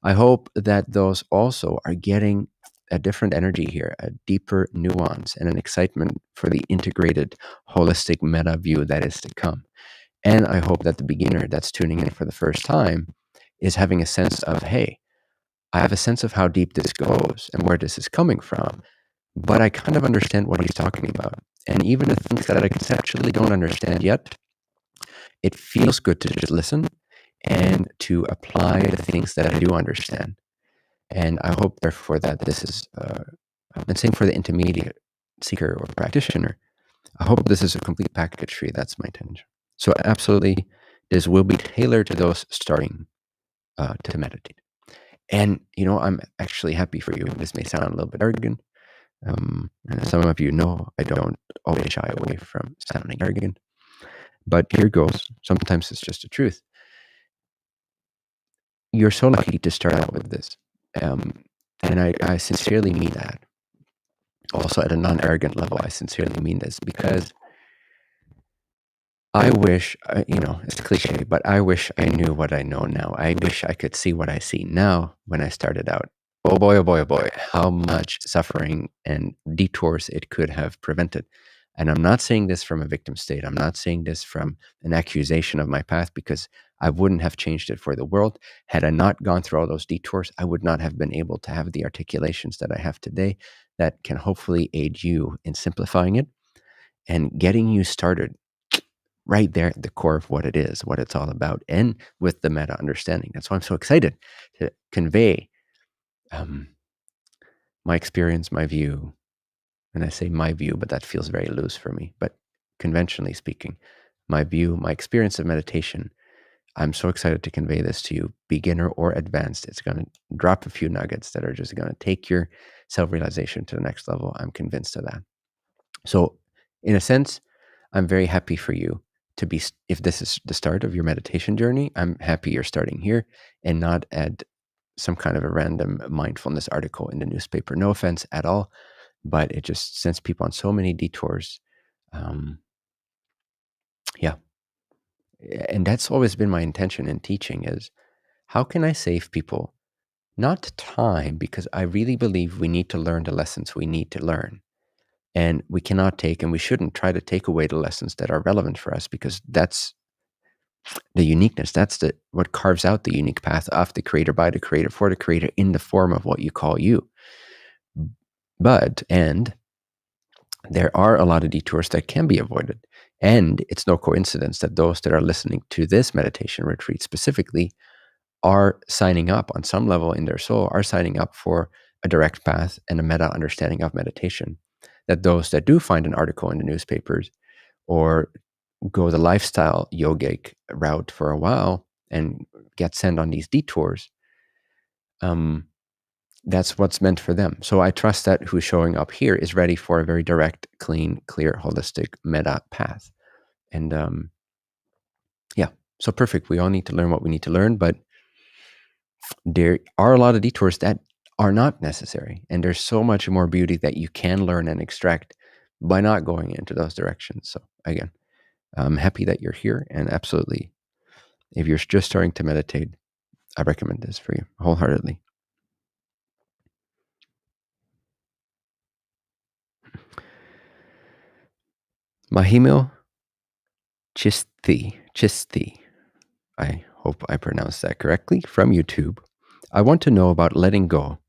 I hope that those also are getting a different energy here, a deeper nuance and an excitement for the integrated, holistic meta view that is to come. And I hope that the beginner that's tuning in for the first time is having a sense of, hey, I have a sense of how deep this goes and where this is coming from, but I kind of understand what he's talking about. And even the things that I conceptually don't understand yet, it feels good to just listen and to apply the things that I do understand. And I hope, therefore, that this is, and same for the intermediate seeker or practitioner, I hope this is a complete package for you. That's my intention. So absolutely, this will be tailored to those starting to meditate. And, I'm actually happy for you. This may sound a little bit arrogant. And some of you know I don't always shy away from sounding arrogant. But here goes. Sometimes it's just the truth. You're so lucky to start out with this. And I sincerely mean that. Also, at a non-arrogant level, I sincerely mean this, because I wish, it's cliche, but I wish I knew what I know now. I wish I could see what I see now when I started out. Oh boy, oh boy, oh boy, how much suffering and detours it could have prevented. And I'm not saying this from a victim state. I'm not saying this from an accusation of my path, because I wouldn't have changed it for the world. Had I not gone through all those detours, I would not have been able to have the articulations that I have today that can hopefully aid you in simplifying it and getting you started right there at the core of what it is, what it's all about, and with the meta understanding. That's why I'm so excited to convey my experience, my view. And I say my view, but that feels very loose for me. But conventionally speaking, my view, my experience of meditation, I'm so excited to convey this to you, beginner or advanced. It's going to drop a few nuggets that are just going to take your self-realization to the next level. I'm convinced of that. So in a sense, I'm very happy for you to be, if this is the start of your meditation journey, I'm happy you're starting here and not at some kind of a random mindfulness article in the newspaper. No offense at all, but it just sends people on so many detours. Yeah. And that's always been my intention in teaching is, how can I save people? Not time, because I really believe we need to learn the lessons we need to learn. And we cannot take, and we shouldn't try to take away the lessons that are relevant for us, because that's the uniqueness. That's what carves out the unique path of the creator, by the creator, for the creator, in the form of what you call you. And there are a lot of detours that can be avoided. And it's no coincidence that those that are listening to this meditation retreat specifically are signing up on some level in their soul, are signing up for a direct path and a meta understanding of meditation. That those that do find an article in the newspapers or go the lifestyle yogic route for a while and get sent on these detours, that's what's meant for them. So I trust that who's showing up here is ready for a very direct, clean, clear, holistic meta path. And yeah, so perfect. We all need to learn what we need to learn, but there are a lot of detours that are not necessary. And there's so much more beauty that you can learn and extract by not going into those directions. So again, I'm happy that you're here, and absolutely, if you're just starting to meditate, I recommend this for you wholeheartedly. Mahimo Chisti, I hope I pronounced that correctly, from YouTube. I want to know about letting go,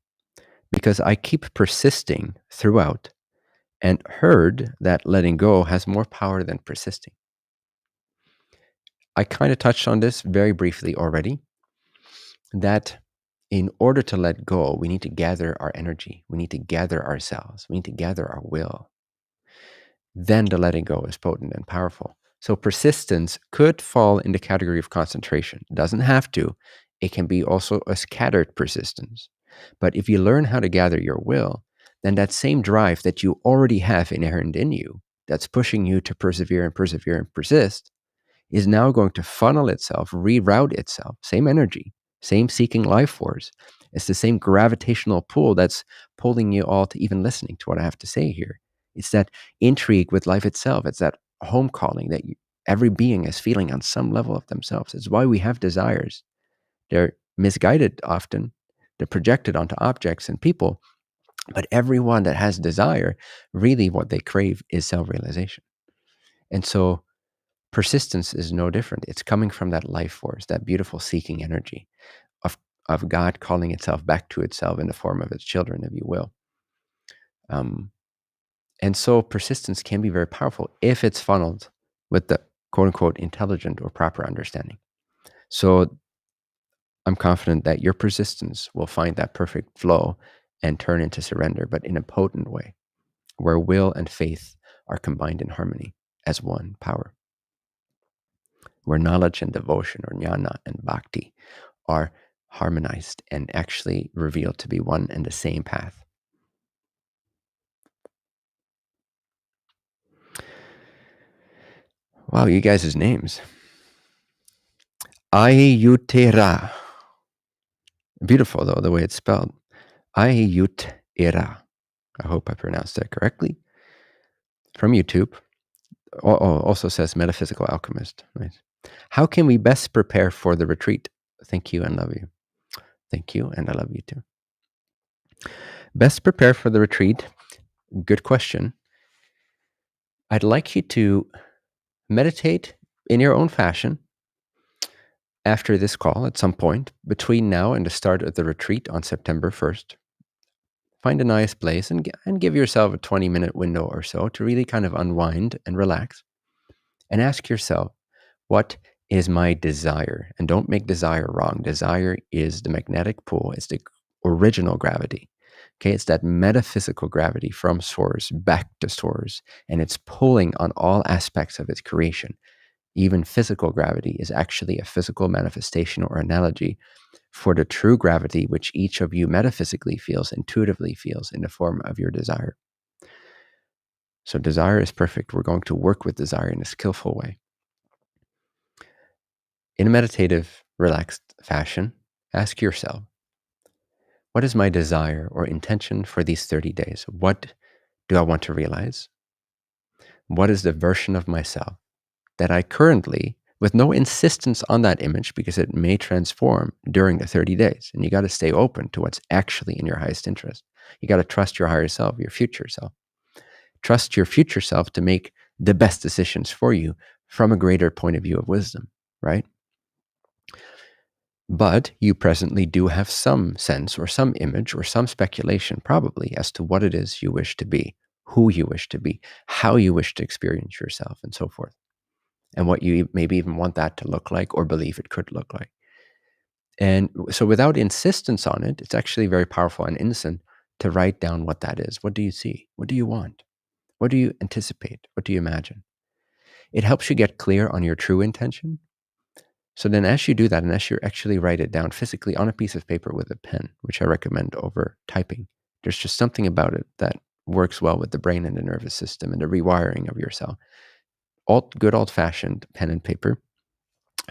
because I keep persisting throughout and heard that letting go has more power than persisting. I kind of touched on this very briefly already, that in order to let go, we need to gather our energy. We need to gather ourselves. We need to gather our will. Then the letting go is potent and powerful. So persistence could fall in the category of concentration. It doesn't have to. It can be also a scattered persistence. But if you learn how to gather your will, then that same drive that you already have inherent in you, that's pushing you to persevere and persevere and persist, is now going to funnel itself, reroute itself, same energy, same seeking life force. It's the same gravitational pull that's pulling you all to even listening to what I have to say here. It's that intrigue with life itself. It's that home calling that every being is feeling on some level of themselves. It's why we have desires. They're misguided often. They're projected onto objects and people. But everyone that has desire, really what they crave is self-realization. And so persistence is no different. It's coming from that life force, that beautiful seeking energy of God calling itself back to itself in the form of its children, if you will. And so persistence can be very powerful if it's funneled with the quote unquote intelligent or proper understanding. So I'm confident that your persistence will find that perfect flow and turn into surrender, but in a potent way, where will and faith are combined in harmony as one power, where knowledge and devotion, or jnana and bhakti, are harmonized and actually revealed to be one and the same path. Wow, you guys' names. Ayutera. Beautiful, though, the way it's spelled. Ayutera. I hope I pronounced that correctly. From YouTube. Also says metaphysical alchemist. Right? How can we best prepare for the retreat? Thank you and love you. Thank you and I love you too. Best prepare for the retreat. Good question. I'd like you to meditate in your own fashion after this call at some point between now and the start of the retreat on September 1st. Find a nice place and give yourself a 20-minute window or so to really kind of unwind and relax. And ask yourself, what is my desire? And don't make desire wrong. Desire is the magnetic pull. It's the original gravity. Okay, it's that metaphysical gravity from source back to source. And it's pulling on all aspects of its creation. Even physical gravity is actually a physical manifestation or analogy for the true gravity which each of you metaphysically feels, intuitively feels in the form of your desire. So desire is perfect. We're going to work with desire in a skillful way. In a meditative, relaxed fashion, ask yourself, what is my desire or intention for these 30 days? What do I want to realize? What is the version of myself that I currently, with no insistence on that image, because it may transform during the 30 days, and you got to stay open to what's actually in your highest interest. You got to trust your higher self, your future self. Trust your future self to make the best decisions for you from a greater point of view of wisdom, right? But you presently do have some sense or some image or some speculation probably as to what it is you wish to be, who you wish to be, how you wish to experience yourself, and so forth. And what you maybe even want that to look like or believe it could look like. And so without insistence on it, it's actually very powerful and innocent to write down what that is. What do you see? What do you want? What do you anticipate? What do you imagine? It helps you get clear on your true intention. So then as you do that, and as you actually write it down physically on a piece of paper with a pen, which I recommend over typing, there's just something about it that works well with the brain and the nervous system and the rewiring of yourself. Good old-fashioned pen and paper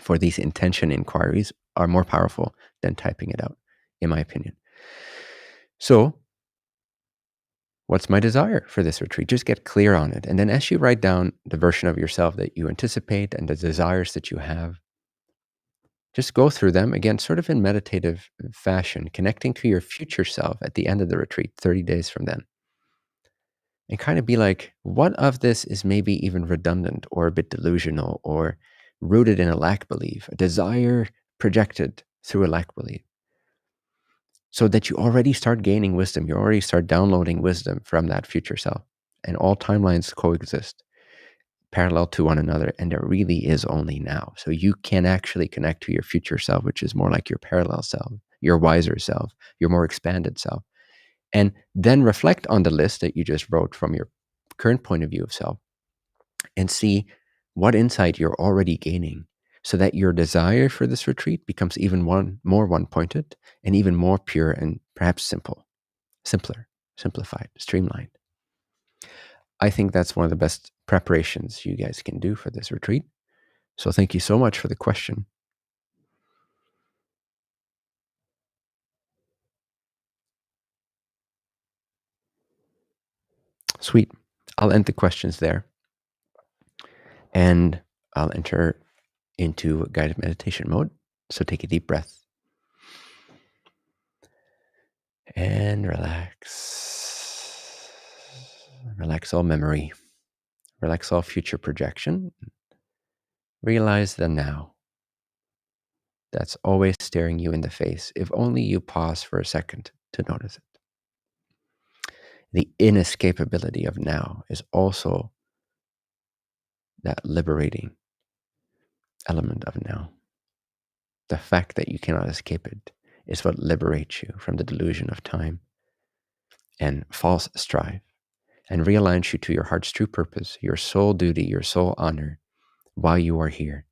for these intention inquiries are more powerful than typing it out, in my opinion. So what's my desire for this retreat? Just get clear on it. And then as you write down the version of yourself that you anticipate and the desires that you have, just go through them again, sort of in meditative fashion, connecting to your future self at the end of the retreat, 30 days from then. And kind of be like, what of this is maybe even redundant or a bit delusional or rooted in a lack belief, a desire projected through a lack belief? So that you already start gaining wisdom. You already start downloading wisdom from that future self. And all timelines coexist parallel to one another, and there really is only now. So you can actually connect to your future self, which is more like your parallel self, your wiser self, your more expanded self. And then reflect on the list that you just wrote from your current point of view of self and see what insight you're already gaining so that your desire for this retreat becomes even more one-pointed and even more pure and perhaps simpler, simplified, streamlined. I think that's one of the best preparations you guys can do for this retreat. So thank you so much for the question. Sweet. I'll end the questions there. And I'll enter into guided meditation mode. So take a deep breath. And relax. Relax all memory. Relax all future projection. Realize the now. That's always staring you in the face, if only you pause for a second to notice it. The inescapability of now is also that liberating element of now. The fact that you cannot escape it is what liberates you from the delusion of time and false strife and realigns you to your heart's true purpose, your soul duty, your soul honor while you are here,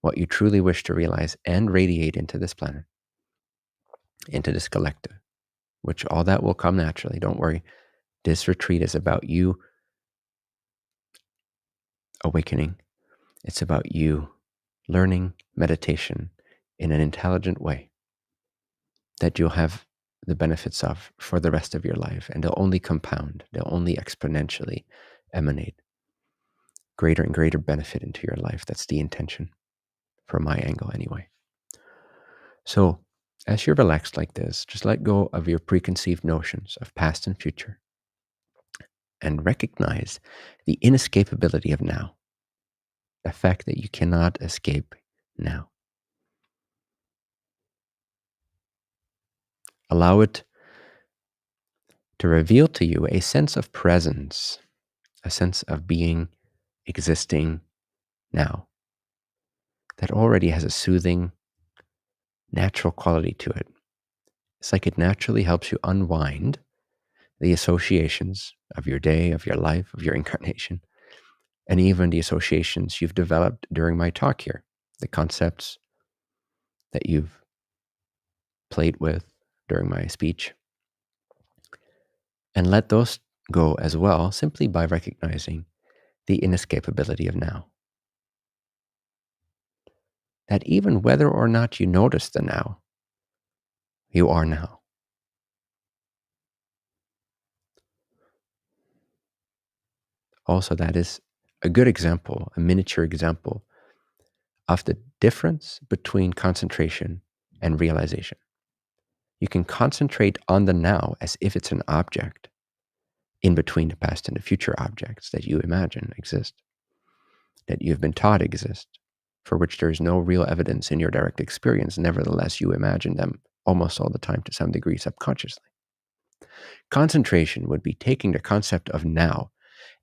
what you truly wish to realize and radiate into this planet, into this collective, which all that will come naturally. Don't worry. This retreat is about you awakening. It's about you learning meditation in an intelligent way that you'll have the benefits of for the rest of your life. And they'll only compound, they'll only exponentially emanate greater and greater benefit into your life. That's the intention from my angle anyway. So as you're relaxed like this, just let go of your preconceived notions of past and future and recognize the inescapability of now, the fact that you cannot escape now. Allow it to reveal to you a sense of presence, a sense of being, existing now, that already has a soothing, natural quality to it. It's like it naturally helps you unwind the associations of your day, of your life, of your incarnation, and even the associations you've developed during my talk here, the concepts that you've played with during my speech. And let those go as well, simply by recognizing the inescapability of now. That even whether or not you notice the now, you are now. Also, that is a good example, a miniature example of the difference between concentration and realization. You can concentrate on the now as if it's an object in between the past and the future objects that you imagine exist, that you've been taught exist, for which there is no real evidence in your direct experience. Nevertheless, you imagine them almost all the time to some degree subconsciously. Concentration would be taking the concept of now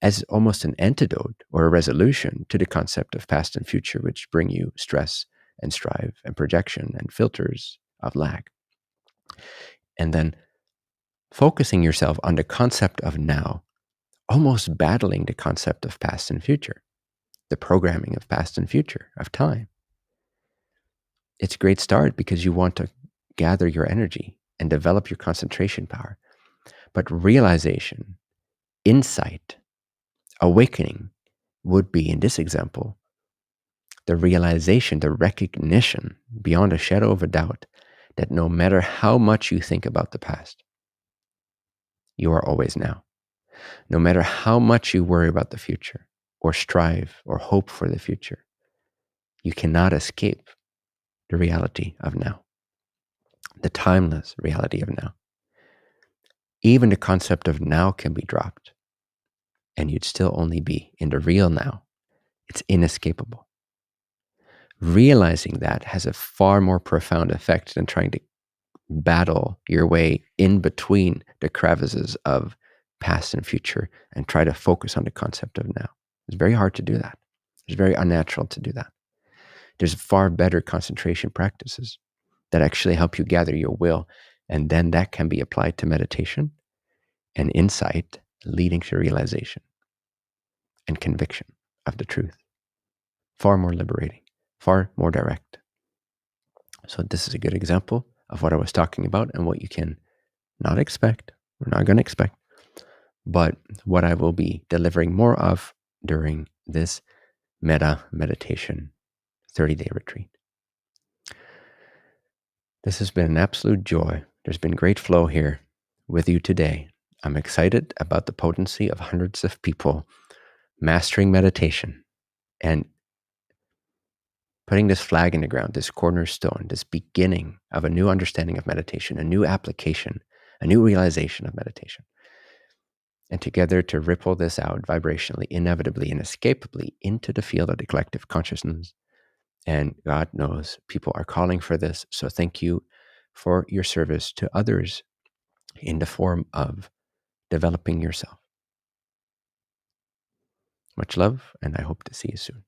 as almost an antidote or a resolution to the concept of past and future, which bring you stress and strive and projection and filters of lag. And then focusing yourself on the concept of now, almost battling the concept of past and future, the programming of past and future, of time. It's a great start because you want to gather your energy and develop your concentration power. But realization, insight, awakening would be, in this example, the realization, the recognition, beyond a shadow of a doubt, that no matter how much you think about the past, you are always now. No matter how much you worry about the future, or strive, or hope for the future, you cannot escape the reality of now, the timeless reality of now. Even the concept of now can be dropped, and you'd still only be in the real now. It's inescapable. Realizing that has a far more profound effect than trying to battle your way in between the crevices of past and future and try to focus on the concept of now. It's very hard to do that. It's very unnatural to do that. There's far better concentration practices that actually help you gather your will, and then that can be applied to meditation and insight, leading to realization and conviction of the truth. Far more liberating, far more direct. So this is a good example of what I was talking about and what you can not expect. We're not going to expect, but what I will be delivering more of during this meditation 30-day retreat. This has been an absolute joy. There's been great flow here with you today. I'm excited about the potency of hundreds of people mastering meditation and putting this flag in the ground, this cornerstone, this beginning of a new understanding of meditation, a new application, a new realization of meditation. And together to ripple this out vibrationally, inevitably, inescapably into the field of the collective consciousness. And God knows people are calling for this. So thank you for your service to others in the form of developing yourself. Much love, and I hope to see you soon.